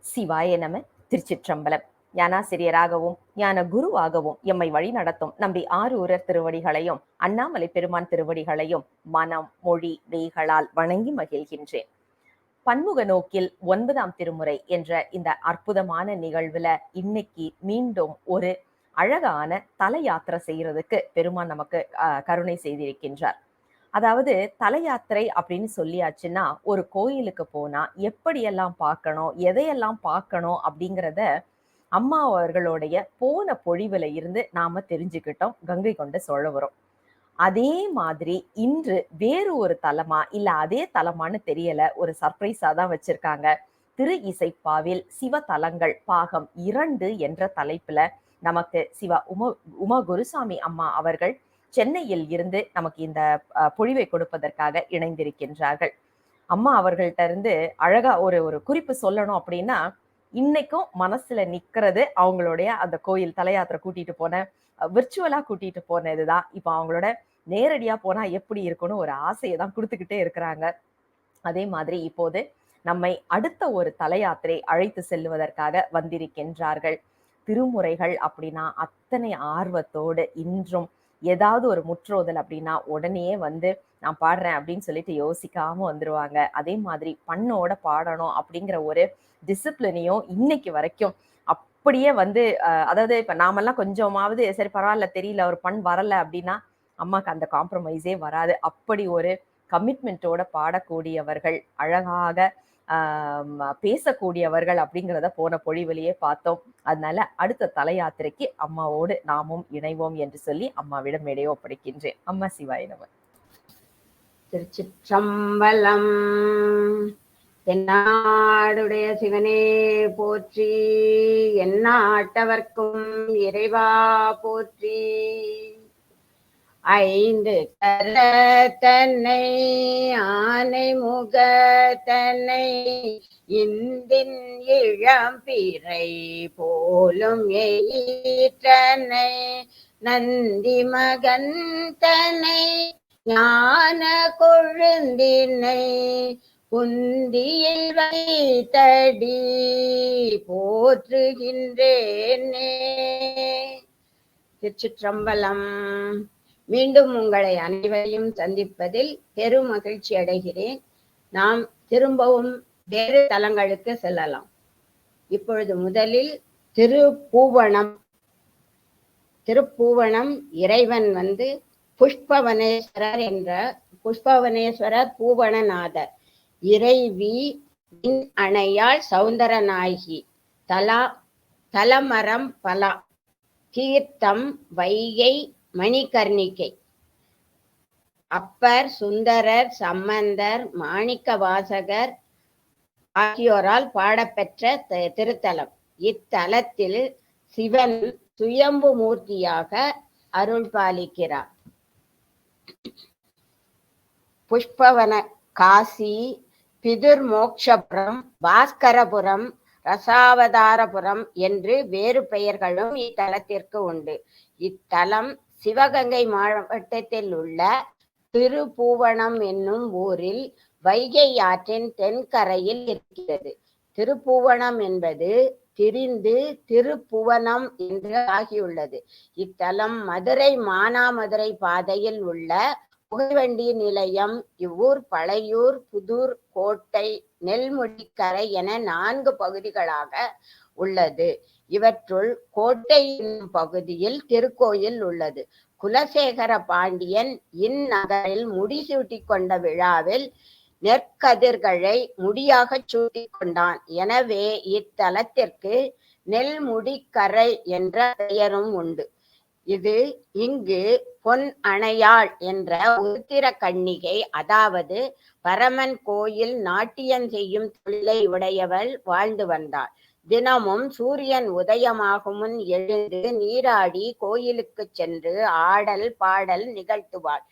சிவாய நம. திருச்சிற்றம்பலம். ஞானாசிரியராகவும் ஞான குருவாகவும் எம்மை வழிநடத்தும் நம்பி ஆரூரர் திருவடிகளையும் அண்ணாமலை பெருமான் திருவடிகளையும் மனம் மொழி மெய்களால் வணங்கி மகிழ்கின்றேன். பன்முக நோக்கில் 9ஆம் திருமுறை என்ற இந்த அற்புதமான நிகழ்வுல இன்னைக்கு மீண்டும் ஒரு அழகான தல யாத்திரை செய்யறதுக்கு பெருமான் நமக்கு கருணை செய்திருக்கின்றார். அதாவது தல யாத்திரை அப்படின்னு சொல்லியாச்சுன்னா ஒரு கோயிலுக்கு போனா எப்படியெல்லாம் பார்க்கணும், எதையெல்லாம் பார்க்கணும் அப்படிங்கிறத அம்மா அவர்களுடைய போன பொழிவுல இருந்து நாம தெரிஞ்சுக்கிட்டோம் கங்கை கொண்ட சோழபுரம். அதே மாதிரி இன்று வேறு ஒரு தலமா இல்ல அதே தலமான்னு தெரியல, ஒரு சர்ப்ரைஸா தான் வச்சிருக்காங்க. திரு இசைப்பாவில் சிவதலங்கள் பாகம் 2 என்ற தலைப்புல நமக்கு சிவா உமா குருசாமி அம்மா அவர்கள் சென்னையில் இருந்து நமக்கு இந்த பொழிவை கொடுப்பதற்காக இணைந்திருக்கின்றார்கள். அம்மா அவர்கள்ட்ட இருந்து அழகா ஒரு ஒரு குறிப்பு சொல்லணும் அப்படின்னா, இன்னைக்கும் மனசுல நிக்கிறது அவங்களுடைய அந்த கோயில் தல யாத்திரை கூட்டிட்டு போன விர்ச்சுவலா கூட்டிட்டு போனதுதான். இப்ப அவங்களோட நேரடியா போனா எப்படி இருக்கும்னு ஒரு ஆசையை தான் கொடுத்துக்கிட்டே இருக்கிறாங்க. அதே மாதிரி இப்போது நம்மை அடுத்த ஒரு தல யாத்திரை அழைத்து செல்வதற்காக வந்திருக்கின்றார்கள். திருமுறைகள் அப்படின்னா அத்தனை ஆர்வத்தோடு இன்றும் ஏதாவது ஒரு முற்றோதல் அப்படின்னா உடனே வந்து நான் பாடுறேன் அப்படின்னு சொல்லிட்டு யோசிக்காம வந்துருவாங்க. அதே மாதிரி பண்ணோட பாடணும் அப்படிங்கிற ஒரு டிசிப்ளினையும் இன்னைக்கு வரைக்கும் அப்படியே வந்து அதாவது இப்ப நாமெல்லாம் கொஞ்சமாவது சரி பரவாயில்ல தெரியல ஒரு பண் வரல அப்படின்னா அம்மாக்கு அந்த காம்ப்ரமைஸே வராது. அப்படி ஒரு கமிட்மெண்ட்டோட பாடக்கூடியவர்கள், அழகாக பேசக்கூடியவர்கள் அப்படிங்கிறத போன பொழிவிலேயே பார்த்தோம். அதனால அடுத்த தல யாத்திரைக்கு அம்மாவோடு நாமும் இணைவோம் என்று சொல்லி அம்மாவிடம் மேடையை ஒப்படைக்கின்றேன். அம்மா சிவாய நம. திருச்சிற்றம்பலம். தென்னாடுடைய சிவனே போற்றி, எந்நாட்டவர்க்கும் இறைவா போற்றி. ஐந்து கரத்தன்னை ஆனை முகத்தன்னை இந்தின் இளம்பிறை போலும் எயிற்றனை நந்தி மகன் தன்னை ஞான கொழுந்தினை குந்தியில் வைத்தடி போற்றுகின்றேனே. திருச்சிற்றம்பலம். மீண்டும் உங்களை அனைவரையும் சந்திப்பதில் பெரும் மகிழ்ச்சி அடைகிறேன். நாம் திரும்பவும் வேறு தலங்களுக்கு செல்லலாம். இப்பொழுது முதலில் திருப்பூவனம். திருப்பூவனம் இறைவன் வந்து புஷ்பவனேஸ்வரர் என்ற புஷ்பவனேஸ்வரர் பூவனநாதர். இறைவி அணையாள் சௌந்தரநாயகி. தலமரம் பலா. தீர்த்தம் வைகை மணிகர்ணிகை. அப்பர் சுந்தரர் சம்பந்தர் மாணிக்க வாசகர் ஆகியோரால் பாடப்பெற்ற திருத்தலம். இத்தலத்தில் சிவன் சுயம்பு மூர்த்தியாக அருள் பாலிக்கிறார். புஷ்பவன காசி, பிதுர் மோக்ஷபுரம், பாஸ்கரபுரம், ரசாவதாரபுரம் என்று வேறு பெயர்களும் இத்தலத்திற்கு உண்டு. இத்தலம் சிவகங்கை மாவட்டத்தில் உள்ள திருப்பூவனம் என்னும் ஊரில் வைகை ஆற்றின் தென்கரையில் இருக்கிறது. திருப்பூவனம் என்பது திரிந்து திருப்புவனம் என்று ஆகியுள்ளது. இத்தலம் மதுரை மானாமதுரை பாதையில் உள்ள புகைவண்டி நிலையம். இவ்வூர் பழையூர், புதூர், கோட்டை, நெல்முடிக்கரை என 4 பகுதிகளாக உள்ளது. இவற்றுள் கோட்டை என்னும் பகுதியில் திருக்கோயில் உள்ளது. குலசேகர பாண்டியன் இந்நகரில் முடிசூட்டி கொண்ட விழாவில் நெற்கதிர்களை முடியாக சூட்டி கொண்டான். எனவே இத்தலத்திற்கு நெல்முடிக்கரை என்ற பெயரும் உண்டு. இது இங்கு பொன் அணையாள் என்ற உத்திர கன்னிகை, அதாவது பரமன் கோயில் நாட்டியம் செய்யும் தொழிலை உடையவள் வாழ்ந்து வந்தாள். தினமும் சூரியன் உதயமாகும் முன் எழுந்து நீராடி கோயிலுக்கு சென்று ஆடல் பாடல் நிகழ்த்துவாள்.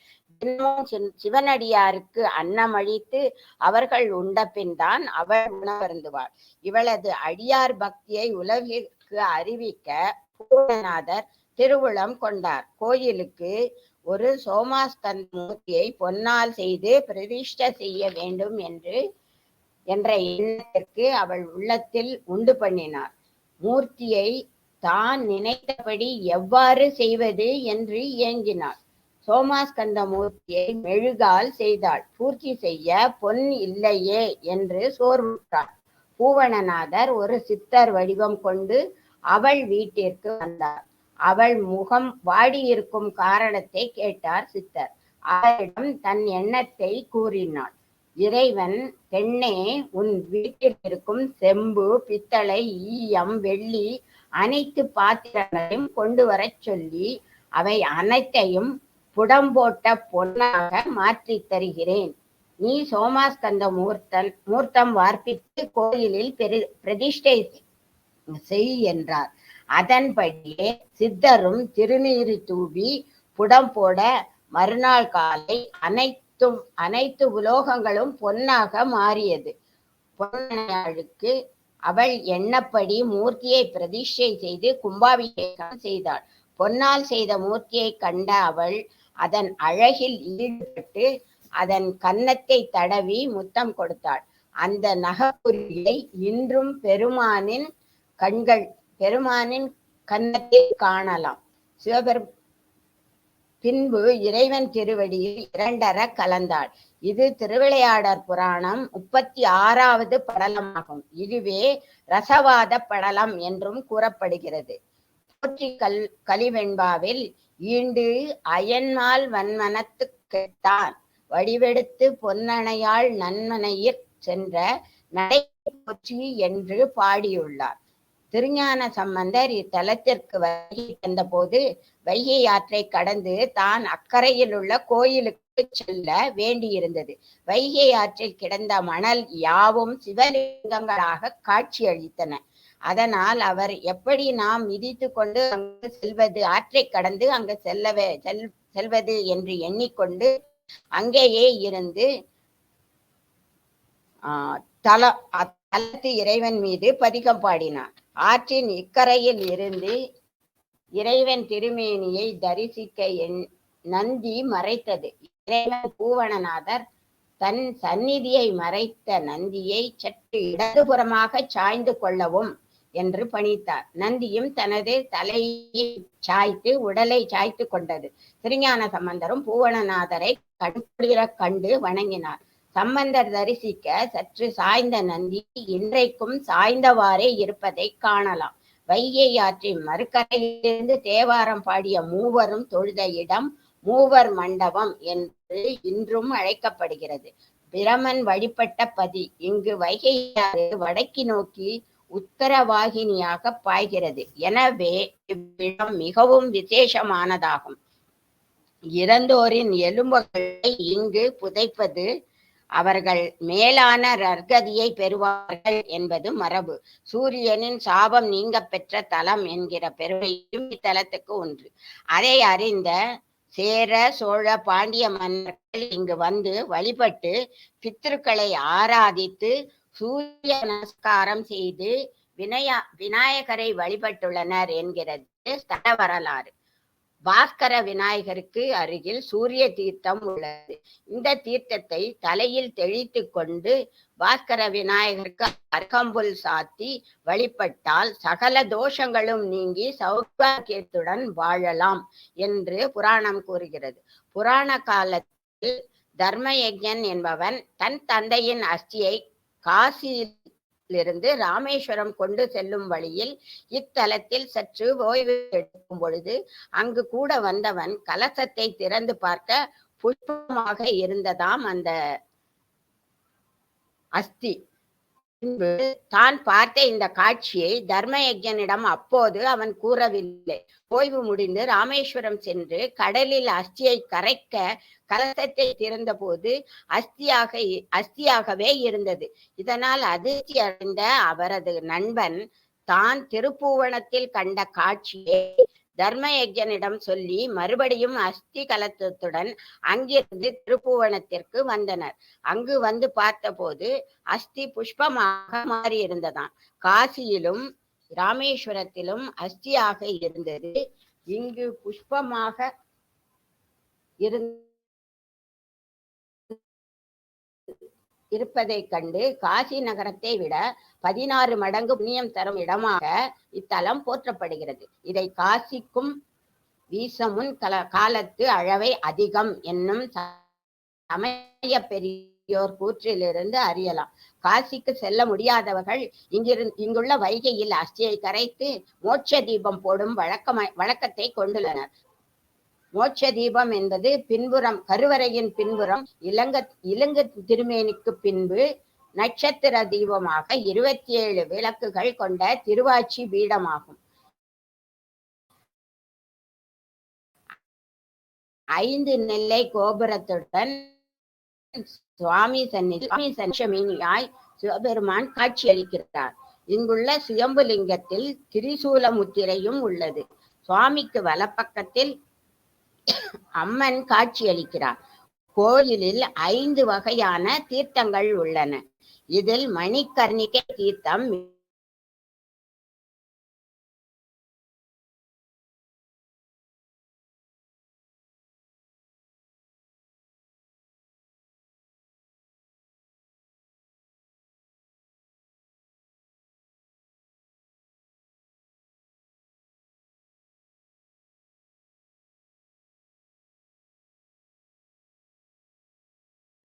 தினமும் சிவனடியாருக்கு அன்னமளித்து அவர்கள் உண்ட பின் தான் அவள் உணவருந்துவாள். இவளது அடியார் பக்தியை உலகிற்கு அறிவிக்க பூவனநாதர் திருவுளம் கொண்டார். கோயிலுக்கு ஒரு சோமாஸ்கந்த மூர்த்தியை பொன்னால் செய்து பிரதிஷ்டை செய்ய வேண்டும் என்ற எண்ணத்திற்கு அவள் உள்ளத்தில் உண்டு பண்ணினார். மூர்த்தியை தான் நினைத்தபடி எவ்வாறு செய்வது என்று ஏங்கினாள். சோமாஸ்கந்த மூர்த்தியை மெழுகால் செய்தாள். பூர்த்தி செய்ய பொன் இல்லையே என்று சோர்வுற்றாள். பூவனநாதர் ஒரு சித்தர் வடிவம் கொண்டு அவள் வீட்டிற்கு வந்தார். அவள் முகம் வாடியிருக்கும் காரணத்தை கேட்டார் சித்தர். அவரிடம் தன் எண்ணத்தை கூறினாள். இறைவன், பெண்ணே, உன் வீட்டில் இருக்கும் செம்பு, பித்தளை, ஈயம், வெள்ளி அனைத்து பாத்திரங்களையும் கொண்டு வரச் சொல்லி அவை அனைத்தையும் புடம்போட்ட பொன்னாக மாற்றி தருகிறேன். நீ சோமாஸ்கந்த மூர்த்தம் வார்ப்பித்து கோயிலில் பிரதிஷ்டை செய் என்றார். அதன்படியே சித்தரும் திருநீறு தூவி புடம் போட மறுநாள் காலை அனைத்து உலோகங்களும் பொன்னாக மாறியது. பொன்னணையாளுக்கு அவள் எண்ணப்படி மூர்த்தியை பிரதிஷ்டை செய்து கும்பாபிஷேகம் செய்தாள். பொன்னால் செய்த மூர்த்தியை கண்ட அவள் அதன் அழகில் ஈடுபட்டு அதன் கன்னத்தை தடவி முத்தம் கொடுத்தாள். அந்த நகப்புரியை இன்றும் பெருமானின் கன்னத்தில் காணலாம். பின்பு இறைவன் திருவடியில் இரண்டர கலந்தாள். இது திருவிளையாடற் புராணம் 36வது படலமாகும். இதுவே ரசவாத படலம் என்றும் கூறப்படுகிறது. போற்றி கலிவெண்பாவில் ஈண்டு அயன்மால் வன்மனத்து கெட்டான் வடிவெடுத்து பொன்னணையாள் நன்மனையிற் சென்ற நடை போற்றி என்று பாடியுள்ளார். திருஞான சம்பந்தர் இத்தலத்திற்கு வருகை தந்தபோது வைகை ஆற்றை கடந்து தான் அக்கறையில் உள்ள கோயிலுக்கு செல்ல வேண்டியிருந்தது. வைகை ஆற்றில் கிடந்த மணல் யாவும் சிவலிங்கங்களாக காட்சியளித்தன. அதனால் அவர் எப்படி நாம் மிதித்து கொண்டு அங்கு செல்வது, ஆற்றை கடந்து அங்கு செல்வது என்று எண்ணிக்கொண்டு அங்கேயே இருந்து தலத்து இறைவன் மீது பதிகம் பாடினார். ஆற்றின் இக்கரையில் இருந்து இறைவன் திருமேனியை தரிசிக்க நந்தி மறைத்தது. இறைவன் பூவனநாதர் தன் சந்நிதியை மறைத்த நந்தியை சற்று இடதுபுறமாக சாய்ந்து கொள்ளவும் என்று பணித்தார். நந்தியும் தனது தலையை சாய்த்து உடலை சாய்த்து கொண்டது. திருஞான சம்பந்தரும் பூவனநாதரை கண்குளிர கண்டு வணங்கினார். சம்பந்தர் தரிசிக்க சற்று சாய்ந்த நந்தி இன்றைக்கும் சாய்ந்தவாறே இருப்பதை காணலாம். வைகை ஆற்றின் மறுக்கரையிலிருந்து தேவாரம் பாடிய மூவரும் தொழுத இடம் மூவர் மண்டபம் என்று இன்றும் அழைக்கப்படுகிறது. பிரமன் வழிபட்ட பதி. இங்கு வைகை ஆறு வடக்கி நோக்கி உத்தரவாகினியாக பாய்கிறது. எனவே இவ்விடம் மிகவும் விசேஷமானதாகும். இறந்தோரின் எலும்புகளை இங்கு புதைப்பது அவர்கள் மேலான நற்கதியை பெறுவார்கள் என்பது மரபு. சூரியனின் சாபம் நீங்க பெற்ற தலம் என்கிற பெருமையும் இத்தலத்துக்கு உண்டு. அதை அறிந்த சேர, சோழ, பாண்டிய மன்னர்கள் இங்கு வந்து வழிபட்டு பித்ருக்களை ஆராதித்து சூரிய நமஸ்காரம் செய்து விநாயகரை வழிபட்டுள்ளனர் என்கிறது ஸ்தல வரலாறு. பாஸ்கர விநாயகருக்கு அருகில் சூரிய தீர்த்தம் உள்ளது. இந்த தீர்த்தத்தை தலையில் தெளித்து கொண்டு பாஸ்கர விநாயகருக்கு அருகம்புல் சாத்தி வழிபட்டால் சகல தோஷங்களும் நீங்கி சௌபாக்கியத்துடன் வாழலாம் என்று புராணம் கூறுகிறது. புராண காலத்தில் தர்மயஜன் என்பவன் தன் தந்தையின் அஸ்தியை காசியிலிருந்து ராமேஸ்வரம் கொண்டு செல்லும் வழியில் இத்தலத்தில் சற்று ஓய்வு எடுக்கும் பொழுது அங்கு கூட வந்தவன் கலசத்தை திறந்து பார்க்க புஷ்பமாக இருந்ததாம் அந்த அஸ்தி. பின்பு தான் பார்த்த இந்த காட்சியை தர்மயஜனிடம் அப்போது அவன் கூறவில்லை. ஓய்வு முடிந்து ராமேஸ்வரம் சென்று கடலில் அஸ்தியை கரைக்க கலசத்தை திறந்த போது அஸ்தியாகவே இருந்தது. இதனால் அதிர்ச்சி அடைந்த அவரது நண்பன் தான் திருப்பூவனத்தில் கண்ட காட்சியை தர்மயஜனிடம் சொல்லி மறுபடியும் அஸ்தி கலசத்துடன் அங்கிருந்து திருப்புவனத்திற்கு வந்தனர். அங்கு வந்து பார்த்தபோது அஸ்தி புஷ்பமாக மாறியிருந்ததாம். காசியிலும் ராமேஸ்வரத்திலும் அஸ்தியாக இருந்தது. இங்கு புஷ்பமாக இருந்த இருப்பதைக் கண்டு காசி நகரத்தை விட 16 மடங்கு புண்ணியம் தரும் இடமாக இத்தலம் போற்றப்படுகிறது. இதை காசிக்கும் வீசமுன் காலத்து அளவை அதிகம் என்னும் சமய பெரியோர் கூற்றிலிருந்து அறியலாம். காசிக்கு செல்ல முடியாதவர்கள் இங்குள்ள வைகையில் அஸ்தியை கரைத்து மோட்ச தீபம் போடும் வழக்கத்தை கொண்டுள்ளனர். மோட்ச தீபம் என்பது பின்புறம், கருவறையின் பின்புறம் இலங்கு திருமேனிக்கு பின்பு நட்சத்திர தீபமாக 27 விளக்குகள் கொண்ட திருவாச்சி பீடமாகும். 5 நிலை கோபுரத்துடன் சுவாமி சன்னதியாய் சிவபெருமான் காட்சியளிக்கிறார். இங்குள்ள சுயம்புலிங்கத்தில் திரிசூல முத்திரையும் உள்ளது. சுவாமிக்கு வலப்பக்கத்தில் அம்மன் காட்சியளிக்கிறார். கோயிலில் 5 வகையான தீர்த்தங்கள் உள்ளன. இதில் மணிகர்ணிகை தீர்த்தம்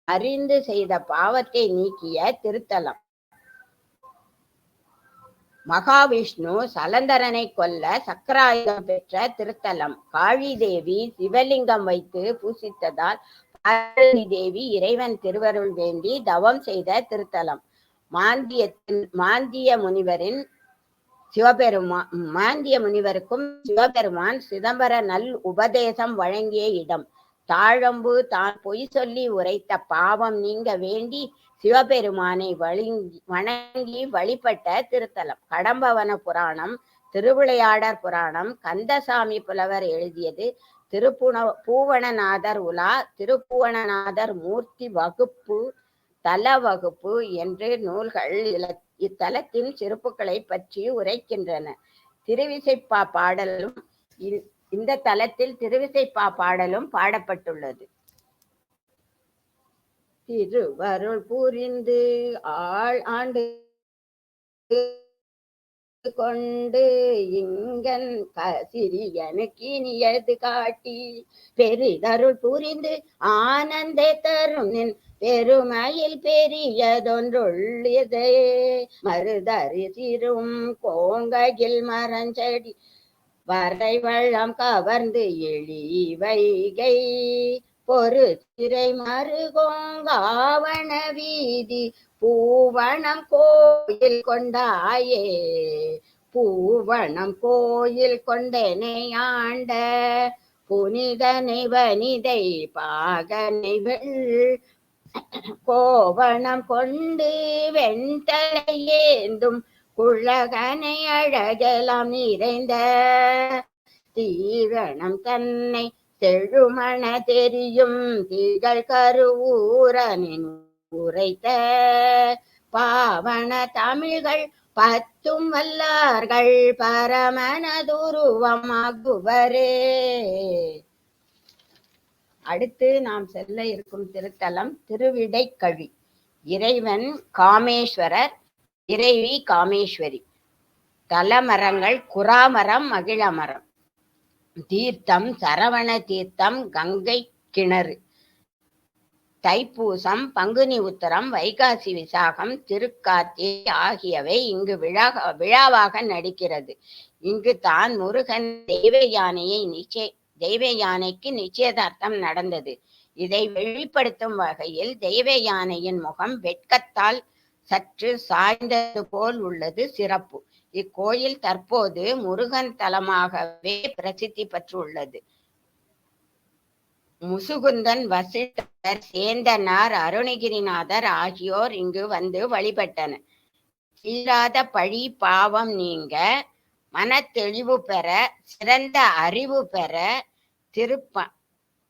அறிந்து செய்த பாவத்தை நீக்கிய திருத்தலம். மகாவிஷ்ணு சலந்தரனை கொல்ல சக்கராயுதம் பெற்ற திருத்தலம். காளி தேவி சிவலிங்கம் வைத்து பூசித்ததால் பார்வதி தேவி இறைவன் திருவருள் வேண்டி தவம் செய்த திருத்தலம். மாந்திய முனிவருக்கும் சிவபெருமான் சிதம்பர நல் உபதேசம் வழங்கிய இடம். தாழம்பு தான் பொய் சொல்லி உரைத்த பாவம் நீங்க வேண்டி சிவபெருமானை வணங்கி வழிபட்ட திருத்தலம். கடம்பவன புராணம், திருவிளையாடற் புராணம், கந்தசாமி புலவர் எழுதியது, பூவணநாதர் உலா, திருப்பூவணநாதர் மூர்த்தி வகுப்பு, தல வகுப்பு என்று நூல்கள் இத்தலத்தின் சிறப்புகளை பற்றி உரைக்கின்றன. திருவிசைப்பா பாடலும் இந்த தலத்தில் திருவிசைப்பா பாடலும் பாடப்பட்டுள்ளது. திருவருள் புரிந்து ஆண்டு கொண்டு இங்கன் சிறியனுக்கு இனியது காட்டி பெரிதருள் புரிந்து ஆனந்த தரும் பெருமையில் பெரியதொன்றுள்ளதே மருதறி சிறும் கோங்கையில் மரஞ்சடி வரை வள்ளம் கவர்ந்து எழி வைகை பொறு திரை மறுகோங்காவண வீதி பூவணம் கோயில் கொண்டாயே பூவணம் கோயில் கொண்டனை ஆண்ட புனிதனை வனிதை பாகனை கோவணம் கொண்டு வெண்தலை ஏந்தும் குழகனை அழகலாம் நிறைந்த தீரணம் தன்னை செழுமண தெரியும் திகழ் கருவூரனின் உரைத்த பாவன தமிழ்கள் 10 வல்லார்கள் பரமனதுருவமாகுவரே. அடுத்து நாம் செல்ல இருக்கும் திருத்தலம் திருவிடைக்கழி. இறைவன் காமேஸ்வரர், இறைவி காமேஸ்வரி. தலமரங்கள் குராமரம், மகிழமரம். தீர்த்தம் சரவண தீர்த்தம், கங்கை கிணறு. தைப்பூசம், பங்குனி உத்தரம், வைகாசி விசாகம், திருக்கார்த்திகை ஆகியவை இங்கு விழாவாக நடிக்கிறது. இங்கு தான் முருகன் தெய்வ யானைக்கு நிச்சயதார்த்தம் நடந்தது. இதை வெளிப்படுத்தும் வகையில் தெய்வ யானையின் முகம் வெட்கத்தால் சற்று சாய்ந்தது போல் உள்ளது சிறப்பு. இக்கோயில் தற்போது முருகன் தலமாகவே பிரசித்தி பெற்றுள்ளது. முசுகுந்தன், வசிஷ்டர், சேந்தனார், அருணகிரிநாதர் ஆகியோர் இங்கு வந்து வழிபட்டனர். தீராத பழி பாவம் நீங்க, மனத்தெளிவு பெற, சிறந்த அறிவு பெற,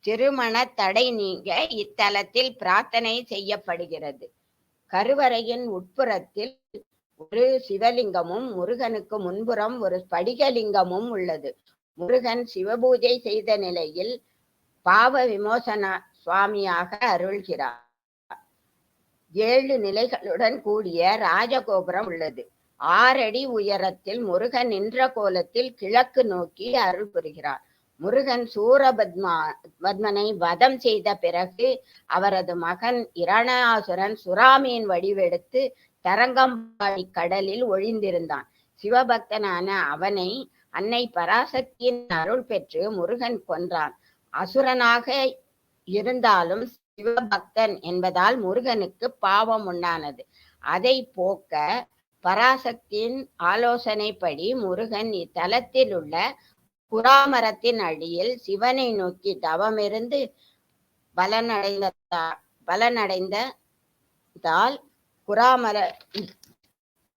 திருமண தடை நீங்க இத்தலத்தில் பிரார்த்தனை செய்யப்படுகிறது. கருவறையின் உட்புறத்தில் ஒரு சிவலிங்கமும் முருகனுக்கு முன்புறம் ஒரு ஸ்படிகலிங்கமும் உள்ளது. முருகன் சிவபூஜை செய்த நிலையில் பாவ விமோசன சுவாமியாக அருள்கிறார். 7 நிலைகளுடன் கூடிய ராஜகோபுரம் உள்ளது. 6 அடி உயரத்தில் முருகன் நின்ற கோலத்தில் கிழக்கு நோக்கி அருள் புரிகிறார். முருகன் சூரபத்மனை வதம் செய்த பிறகு அவரது மகன் இரணாசுரன் சுறாமியின் வடிவெடுத்து தரங்கம்பாடி கடலில் ஒழிந்திருந்தான். சிவபக்தனான அவனை அன்னை பராசக்தியின் அருள் பெற்று முருகன் கொன்றான். அசுரனாக இருந்தாலும் சிவபக்தன் என்பதால் முருகனுக்கு பாவம் உண்டானது. அதை போக்க பராசக்தியின் ஆலோசனைப்படி முருகன் இத்தலத்தில் உள்ள குராமரத்தின் அடியில் சிவனை நோக்கி தவமிருந்து பலனடைந்ததால் குராமர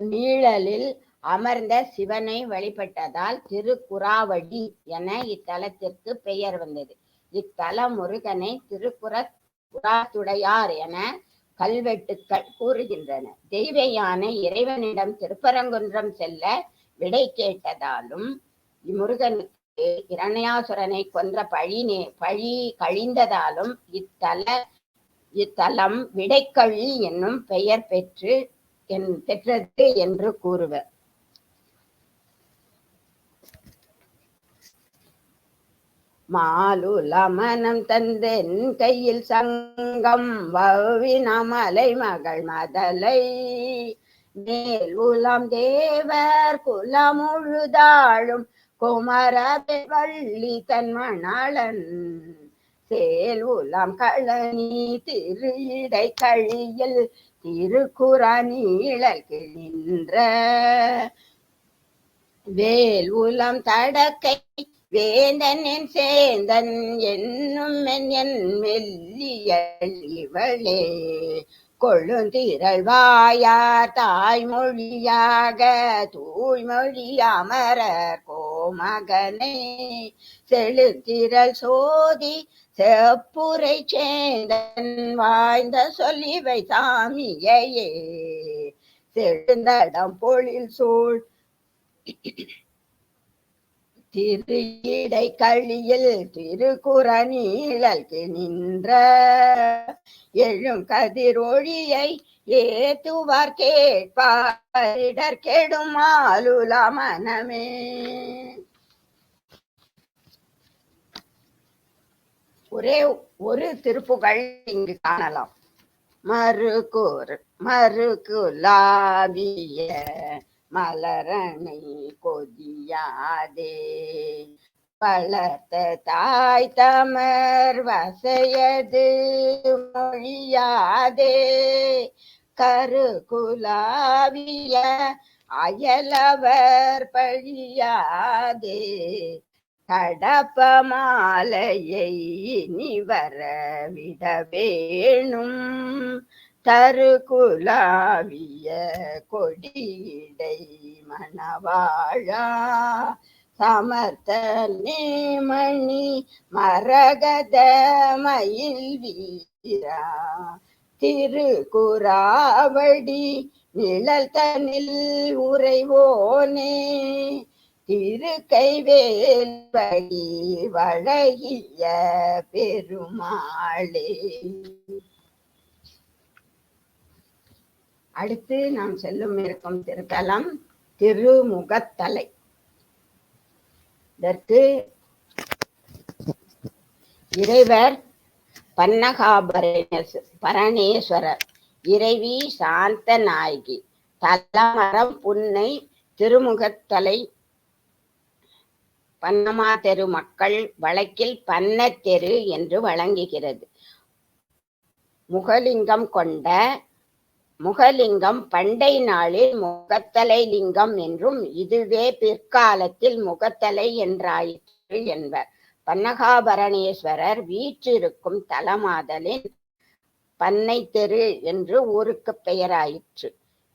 நீழலில் அமர்ந்த சிவனை வழிபட்டதால் திருக்குறாவடி என இத்தலத்திற்கு பெயர் வந்தது. இத்தலம் முருகனை திருக்குறாத்துடையார் என கல்வெட்டுக்கள் கூறுகின்றன. தெய்வயான இறைவனிடம் திருப்பரங்குன்றம் செல்ல விடை கேட்டதாலும் இம்முருகனுக்கு இரண்யாசுரனை கொன்ற பழி கழிந்ததாலும் இத்தலம் விடைக்கழி என்னும் பெயர் பெற்றது என்று கூறுவர். மாலுலமனம் தந்தென் கையில் சங்கம் வவ்வினமலை மகள் மதலை மேல் உலாம் தேவர் குலமுழுதாளும் குமர வள்ளி தன்மணாளன் சேல் உலாம் களனி திரு இடை கழியில் திருக்குறானீழல் கிழின்ற வேல் உலாம் தடக்கை வேந்தன் என் சேந்தன் என்னும் என் மெல்லியல் இவளே கொழுந்திரள்வாயார் தாய்மொழியாக தூய்மொழி அமரர் கோமகனே செழுத்திரள் சோதி செப்புரை சேந்தன் வாய்ந்த சொல்லிவை சாமியையே செழுந்தடம் பொழில் சூழ் திரு இடை கழியில் திருக்குறானீழல் நின்ற எழும் கதிர் ஒளியை ஏத்துவார் கேட்பாரிடர் கெடும் ஆலுலா மனமே. ஒரே ஒரு திருப்புகழ் இங்கு காணலாம். மறுகுலாவிய மலரணை கொதியாதே வளர்த்த தாய் தமர் வசையது மொழியாதே கருகுலாவிய அயலவர் பழியாதே கடப்ப மாலையை இனி வரவிட வேணும் தருகுலாவிய கொடியடை மணவாழா சமர்த்தனே மணி மரகத மயில் வீரா திருக்குறாவடி நிழல் தனில் உறைவோனே திருக்கைவேல் வழி வழகிய பெருமாளே. அடுத்து நாம் செல்லும் இருக்கும் திருத்தலம் திருமுகத்தலை. இதற்கு இறைவர் பன்னகாபரணேஸ்வரர், இறைவி சாந்த நாயகி. தலமரம் புன்னை திருமுகத்தலை பன்னமா தெரு மக்கள் வழக்கில் பன்னத்தெரு என்று வழங்குகிறது. முகலிங்கம் பண்டை நாளில் முகத்தலை லிங்கம் என்றும் இதுவே பிற்காலத்தில் முகத்தலை என்றாயிற்று என்பர். பன்னகாபரணேஸ்வரர் வீற்றிருக்கும் தலமாதலின் பண்ணை தெரு என்று ஊருக்கு பெயராயிற்று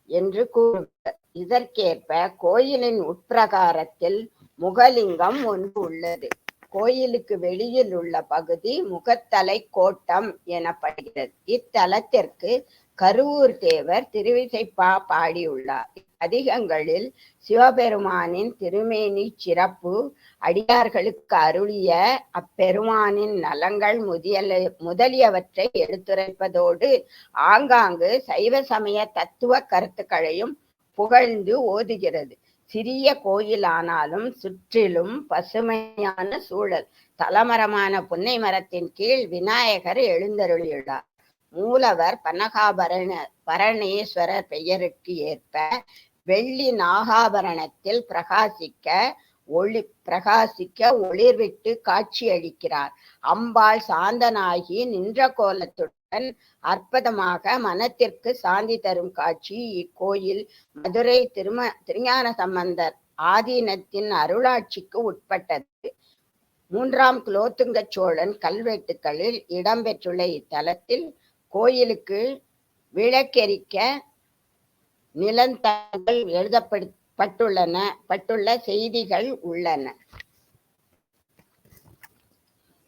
என்று கூறுவர். இதற்கேற்ப கோயிலின் உட்பிரகாரத்தில் முகலிங்கம் ஒன்று உள்ளது. கோயிலுக்கு வெளியில் உள்ள பகுதி முகத்தலை கோட்டம் எனப்படுகிறது. இத்தலத்திற்கு கருவூர் தேவர் திருவிசைப்பா பாடியுள்ளார். அதிகங்களில் சிவபெருமானின் திருமேனி சிறப்பு, அடியார்களுக்கு அருளிய அப்பெருமானின் நலங்கள் முதலியவற்றை எடுத்துரைப்பதோடு ஆங்காங்கு சைவ சமய தத்துவ கருத்துக்களையும் புகழ்ந்து ஓதுகிறது. சிறிய கோயிலானாலும் சுற்றிலும் பசுமையான சூழல். தலமரமான புன்னை மரத்தின் கீழ் விநாயகர் எழுந்தருளியுள்ளார். மூலவர் பரணேஸ்வரர் பெயருக்கு ஏற்ப வெள்ளி நாகாபரணத்தில் பிரகாசிக்க ஒளிர்விட்டு காட்சியளிக்கிறார். அம்பாள் சாந்தனாகி நின்ற கோலத்துடன் அற்புதமாக மனத்திற்கு சாந்தி தரும் காட்சி இக்கோயில் மதுரை திருஞான சம்பந்தர் ஆதீனத்தின் அருளாட்சிக்கு உட்பட்டது. 3ஆம் குலோத்துங்க சோழன் கல்வெட்டுக்களில் இடம்பெற்றுள்ள இத்தலத்தில் கோயிலுக்கு விளக்கெரிக்க நிலந்தங்கள் எழுதப்பட்டுள்ள செய்திகள் உள்ளன.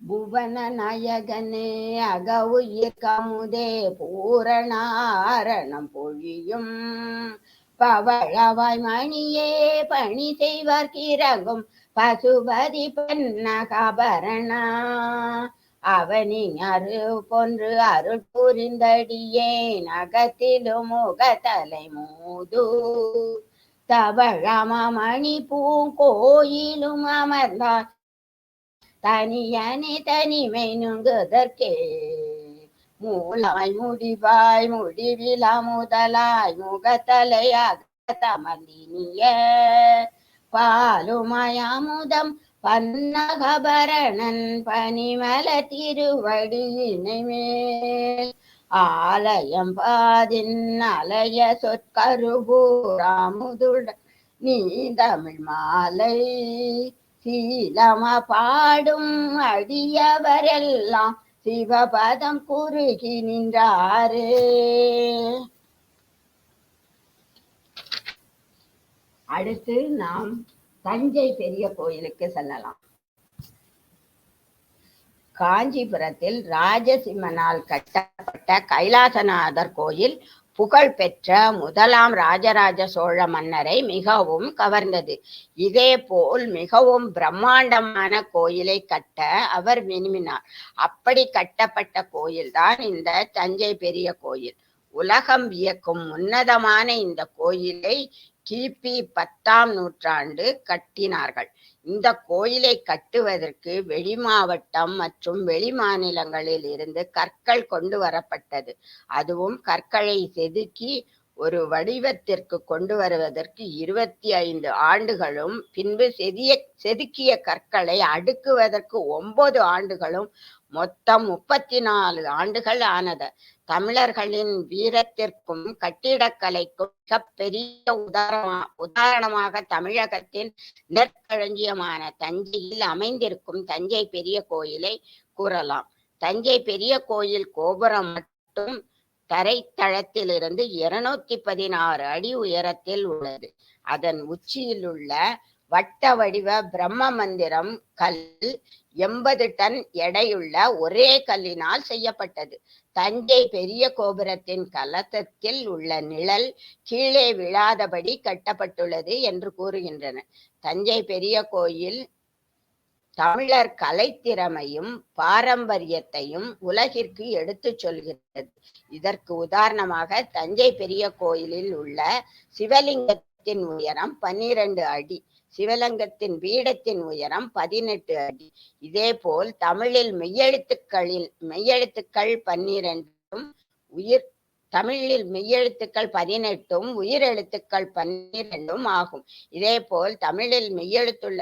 புவன நாயகனே அகவுயிர் கமுதே பூரணாரணம் பொழியும் பவளவாய் மணியே பணி செய்வார்க்கிறங்கும் பசுபதி பன்னகபரணா அவனி அரு பொன்று அருள் புரிந்தடியே நகத்திலும் முகத்தலை மூது தவழமணி பூங்கோயிலும் அமர்ந்தார் தனியனே தனிமை நுங்குதற்கே மூலாய் முடிவாய் முடிவிலா முதலாய் முகத்தலையாக தமர்ந்தினிய பாலுமயமுதம் பன்னகபரணன் பனிமல திருவடியினை மேல் ஆலயம் பாதின் அலைய சொற்கருபூராமுதுட நீ தமிழ் மாலை சீலம பாடும் அடியவரெல்லாம் சிவபதம் குறுகி நின்றாரே. அடுத்து நாம் தஞ்சை பெரிய கோயிலுக்கு செல்லலாம். காஞ்சிபுரத்தில் ராஜசிம்மனால் கட்டப்பட்ட கைலாசநாதர் கோயில் புகழ்பெற்ற முதலாம் ராஜராஜ சோழ மன்னரை மிகவும் கவர்ந்தது. இதே போல் மிகவும் பிரம்மாண்டமான கோயிலை கட்ட அவர் விரும்பினார். அப்படி கட்டப்பட்ட கோயில்தான் இந்த தஞ்சை பெரிய கோயில். உலகம் வியக்கும் உன்னதமான இந்த கோயிலை கிபி 10ஆம் நூற்றாண்டு கட்டினார்கள். இந்த கோயிலை கட்டுவதற்கு வெளி மாவட்டம் மற்றும் வெளி மாநிலங்களில் இருந்து கற்கள் கொண்டு வரப்பட்டது. அதுவும் கற்களை செதுக்கி ஒரு வடிவத்திற்கு கொண்டு வருவதற்கு 25 ஆண்டுகளும், பின்பு செதுக்கிய கற்களை அடுக்குவதற்கு 9 ஆண்டுகளும், மொத்தம் 34 ஆண்டுகள் ஆனது. தமிழர்களின் வீரத்திற்கும் கட்டிடக்கலைக்கும் மிகப்பெரிய உதாரணமாக தமிழகத்தின் நெற்களஞ்சியமான தஞ்சையில் அமைந்திருக்கும் தஞ்சை பெரிய கோயிலை கூறலாம். தஞ்சை பெரிய கோயில் கோபுரம் மட்டும் தரைத்தளத்திலிருந்து 216 அடி உயரத்தில் உள்ளது. அதன் உச்சியில் உள்ள வட்ட வடிவ பிரம்ம மந்திரம் கல் 80 டன் எடையுள்ள ஒரே கல்லினால் செய்யப்பட்டது. தஞ்சை பெரிய கோபுரத்தின் கலசத்தில் உள்ள நிழல் கீழே விழாதபடி கட்டப்பட்டுள்ளது என்று கூறுகின்றனர். தஞ்சை பெரிய கோயில் தமிழர் கலைத்திறமையும் பாரம்பரியத்தையும் உலகிற்கு எடுத்து சொல்கிறது. இதற்கு உதாரணமாக தஞ்சை பெரிய கோயிலில் உள்ள சிவலிங்கத்தின் உயரம் 12 அடி, சிவலிங்கத்தின் பீடத்தின் உயரம் 18 அடி. இதே போல் தமிழில் மெய்யெழுத்துக்கள் 12ம் தமிழில் மெய்யெழுத்துக்கள் 18ம் உயிரெழுத்துக்கள் 12ம் ஆகும். இதே போல் தமிழில் மெய்யெழுத்துள்ள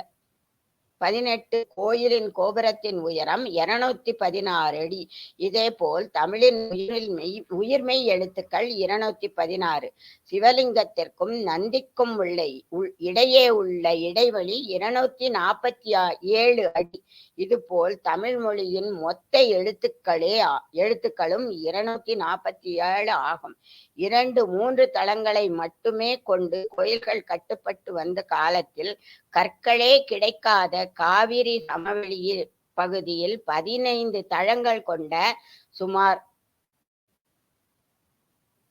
18 கோயிலின் கோபுரத்தின் உயரம் 216 அடி. இதே போல் தமிழின் உயிர்மெய் எழுத்துக்கள் 216. சிவலிங்கத்திற்கும் நந்திக்கும் இடையே உள்ள இடைவெளி 247 அடி. இதுபோல் தமிழ் மொழியின் மொத்த எழுத்துக்களும் 247 ஆகும். 2-3 தளங்களை மட்டுமே கொண்டு கோயில்கள் கட்டுப்பட்டு வந்த காலத்தில் கற்களே கிடைக்காத காவிரி சமவெளி பகுதியில் 15 தளங்கள் கொண்ட சுமார்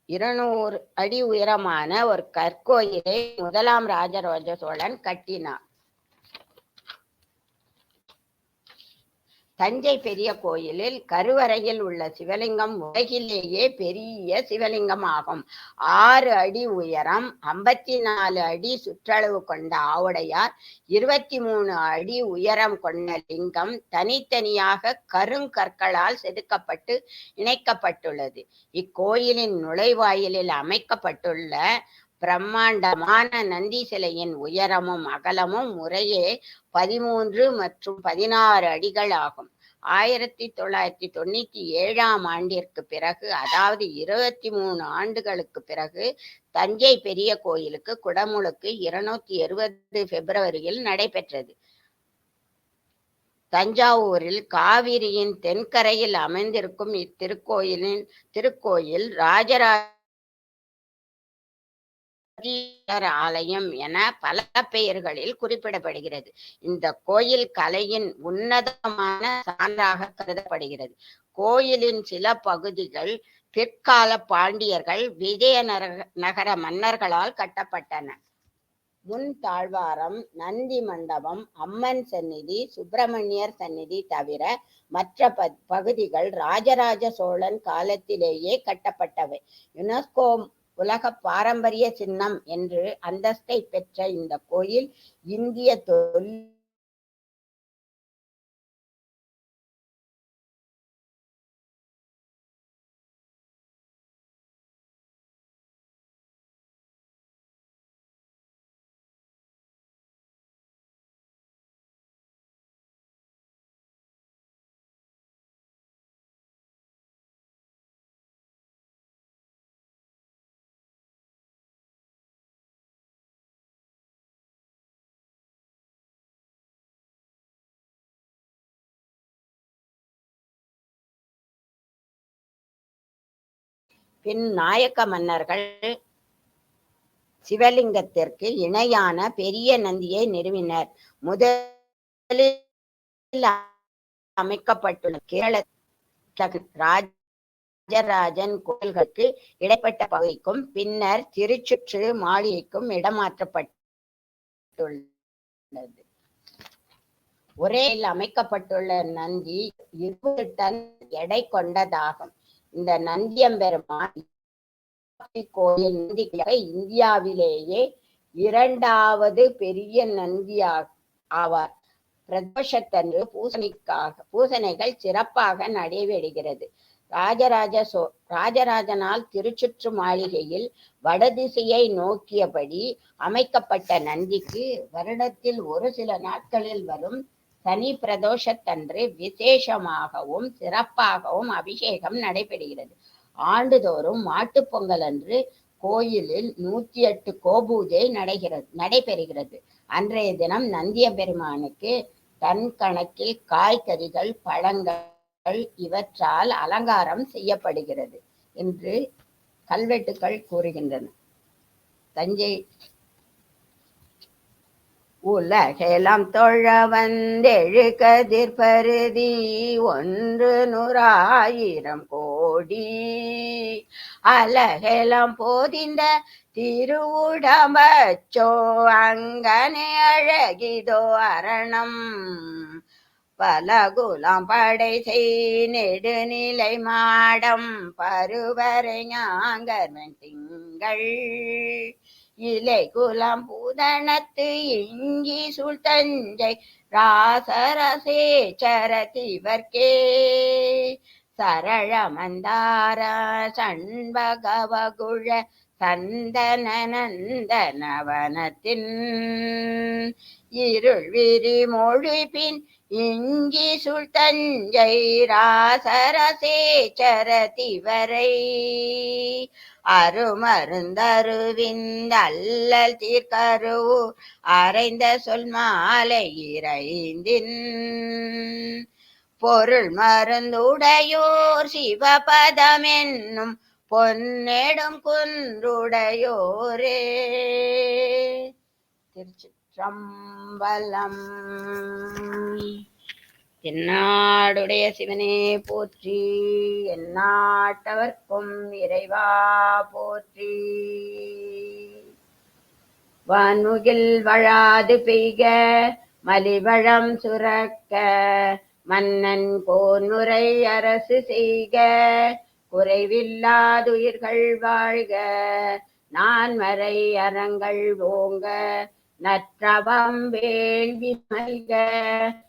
200 அடி உயரமான ஒரு கற்கோயிலை முதலாம் ராஜராஜ சோழன் கட்டினார். தஞ்சை பெரிய கோயிலில் கருவறையில் உள்ள சிவலிங்கம் உலகிலேயே பெரிய சிவலிங்கம் ஆகும். 6 அடி உயரம், 54 அடி சுற்றளவு கொண்ட ஆவுடையார், 23 அடி உயரம் கொண்ட லிங்கம் தனித்தனியாக கருங்கற்களால் செதுக்கப்பட்டு இணைக்கப்பட்டுள்ளது. இக்கோயிலின் நுழைவாயிலில் அமைக்கப்பட்டுள்ள பிரம்மாண்டமான நந்தி சிலையின் உயரமும் அகலமும் முறையே 13 மற்றும் 16 அடிகள் ஆகும். 1997ஆம் ஆண்டிற்கு பிறகு, அதாவது 23 ஆண்டுகளுக்கு பிறகு, தஞ்சை பெரிய கோயிலுக்கு குடமுழுக்கு 220 பிப்ரவரியில் நடைபெற்றது. தஞ்சாவூரில் காவிரியின் தென்கரையில் அமைந்திருக்கும் திருக்கோயில் ராஜராஜ ஆலயம் என பல பெயர்களில் குறிப்பிடப்படுகிறது. இந்த கோயில் கலையின் உன்னதமான சான்றாக கருதப்படுகிறது. கோயிலின் சில பகுதிகள் பிற்கால பாண்டியர்கள், விஜயநகர மன்னர்களால் கட்டப்பட்டன. முன் தாழ்வாரம், நந்தி மண்டபம், அம்மன் சந்நிதி, சுப்பிரமணியர் சந்நிதி தவிர மற்ற பகுதிகள் ராஜராஜ சோழன் காலத்திலேயே கட்டப்பட்டவை. யுனெஸ்கோ உலக பாரம்பரிய சின்னம் என்று அந்தஸ்தை பெற்ற இந்த கோயில் இந்திய பின் நாயக்க மன்னர்கள் சிவலிங்கத்திற்கு இணையான பெரிய நந்தியை நிறுவினர். முதலில் அமைக்கப்பட்டுள்ள கேரள ராஜராஜன் கோயில்களுக்கு இடைப்பட்ட பகுதிக்கும் பின்னர் திருச்சுற்று மாளிகைக்கும் இடமாற்றப்பட்டுள்ளது. ஒரே அமைக்கப்பட்டுள்ள நந்தி 20 டன் எடை கொண்டதாகும். இந்த நந்தியம்பெருமான் கோயில் நந்தியாக இந்தியாவிலேயே 2வது பெரிய நந்தி ஆவார். பிரதோஷத்தன்று பூசணைகள் சிறப்பாக நடைபெறுகிறது. ராஜராஜனால் திருச்சுற்று மாளிகையில் வடதிசையை நோக்கியபடி அமைக்கப்பட்ட நந்திக்கு வருடத்தில் ஒரு சில நாட்களில் வரும் சனி பிரதோஷத்தன்று விசேஷமாகவும் சிறப்பாகவும் அபிஷேகம் நடைபெறுகிறது. ஆண்டுதோறும் மாட்டுப் பொங்கல் அன்று கோயிலில் 108 கோபூஜை நடைபெறுகிறது. அன்றைய தினம் நந்திய பெருமானுக்கு டன் கணக்கில் காய்கறிகள், பழங்கள் இவற்றால் அலங்காரம் செய்யப்படுகிறது என்று கல்வெட்டுக்கள் கூறுகின்றன. தஞ்சை உலகெல்லாம் தொழ வந்தெழு கதிர் பருதி 100,000 கோடி அலகெல்லாம் போதிந்த திருவுடம்பச்சோ அங்கனே அழகிதோ அரணம் பலகுலாம் படை செய் நெடுநிலை மாடம் பருவரை ஞாங்கர்வன் திங்கள் இலை குலம் பூதனத்து இஞ்சி சூழ் தஞ்சை ராசரசேச்சரதிவர்க்கே சரள மந்தார சண்பகவகுழ சந்தன நந்தனவனத்தின் இருள் விரி மொழிபின் இஞ்சி சுழ்தஞ்சை ராசரசேச்சர திவரை அருமருந்தருவிந்தல்லல் தீர்க்கரு அறைந்த சொல் மாலை இறைந்தின் பொருள் மருந்துடையோர் சிவபதமென்னும் பொன்னெடும் குன்றுடையோரே. திருச்சிற்றம்பலம். தென்னாடுடைய சிவனே போற்றி, எந்நாட்டவர்க்கும் இறைவா போற்றி. வான்முகில் வழாது பெய்க மலிவளம் சுரக்க, மன்னன் கோன்முறை அரசு செய்க, குறைவில்லாதுயிர்கள் வாழ்க, நான்மறை அறங்கள் ஓங்க, நற்றவம் வேள்வி மல்க,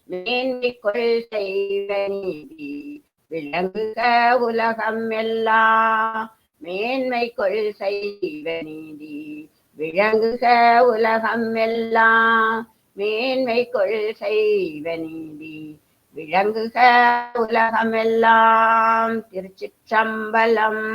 மேன்மைக்குள் செய்வ நீதி விளங்குக உலகம் எல்லாம், மேன்மைக்குள் செய்வ நீதி விளங்குக உலகம் எல்லாம், மேன்மைக்குள் செய்வ நீதி விளங்குக உலகம் எல்லாம். திருச்சிற்றம்பலம்.